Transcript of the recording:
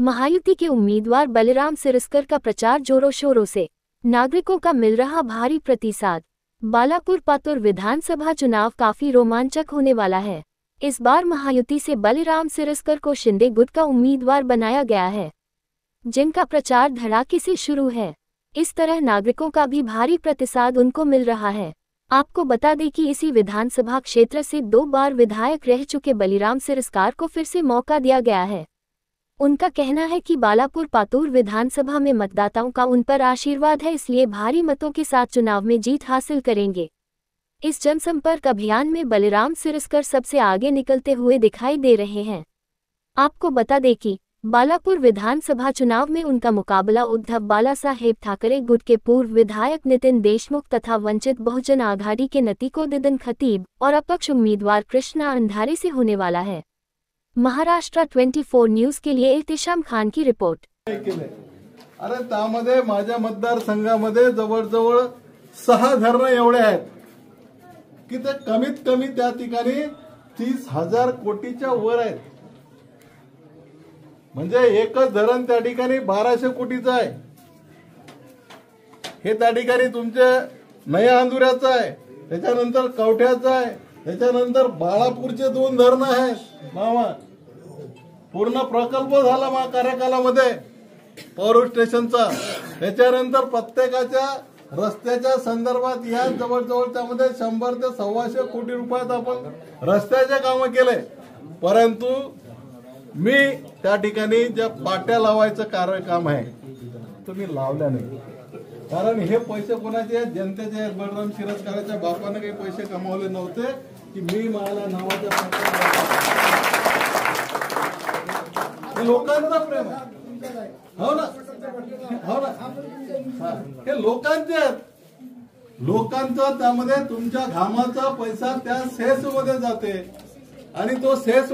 महायुति के उम्मीदवार बलिराम सिरस्कर का प्रचार जोरों शोरों से, नागरिकों का मिल रहा भारी प्रतिसाद। बालापुर पातुर विधानसभा चुनाव काफी रोमांचक होने वाला है। इस बार महायुति से बलिराम सिरस्कर को शिंदे गुट का उम्मीदवार बनाया गया है, जिनका प्रचार धड़ाके से शुरू है। इस तरह नागरिकों का भी भारी प्रतिसाद उनको मिल रहा है। आपको बता दें कि इसी विधानसभा क्षेत्र से 2 बार विधायक रह चुके बलिराम सिरस्कर को फिर से मौका दिया गया है। उनका कहना है कि बालापुर पातुर विधानसभा में मतदाताओं का उन पर आशीर्वाद है, इसलिए भारी मतों के साथ चुनाव में जीत हासिल करेंगे। इस जनसंपर्क अभियान में बलिराम सिरस्कर सबसे आगे निकलते हुए दिखाई दे रहे हैं। आपको बता दें कि बालापुर विधानसभा चुनाव में उनका मुकाबला उद्धव बालासाहेब ठाकरे गुट के पूर्व विधायक नितिन देशमुख तथा वंचित बहुजन आघाड़ी के नतीकोदिन खतीब और अपक्ष उम्मीदवार कृष्णा अंधारे से होने वाला है। महाराष्ट्र 24 न्यूज के लिए इल्तिशाम खान की रिपोर्ट। अरे त्यामध्ये माझ्या मतदारसंघामध्ये जवळजवळ 6 धरणं एवढे आहेत की ते कमीत कमी त्या ठिकाणी 30,000 कोटीच्या वर आहेत। म्हणजे एकच धरण त्या ठिकाणी 1200 कोटीचं आहे। हे त्या ठिकाणी तुमचे नया अंधुऱ्याचं आहे, त्याच्यानंतर कवठ्याचं आहे, त्याच्यानंतर बाळापूरचे 2 धरणं आहेत। मामा पूर्ण प्रकल्प झाला मा कार्यकालामध्ये पॉवर स्टेशनचा। त्याच्यानंतर प्रत्येकाच्या रस्त्याच्या संदर्भात या जवळजवळ त्यामध्ये 100 ते 125 कोटी रुपयात आपण रस्त्याचे कामं केले। परंतु मी त्या ठिकाणी ज्या पाट्या लावायचं काम आहे तुम्ही लावल्या नाही, कारण हे पैसे कोणाचे आहेत? जनतेचे आहेत। बलराम सिरस्करांच्या बापाने काही पैसे कमावले नव्हते की मी मला नावाच्या लोकांचा प्रेम आहे। हो ना, हो ना, हे लोकांचे आहेत। लोकांचा त्यामध्ये तुमच्या घामाचा पैसा त्या सेस मध्ये जाते आणि तो सेस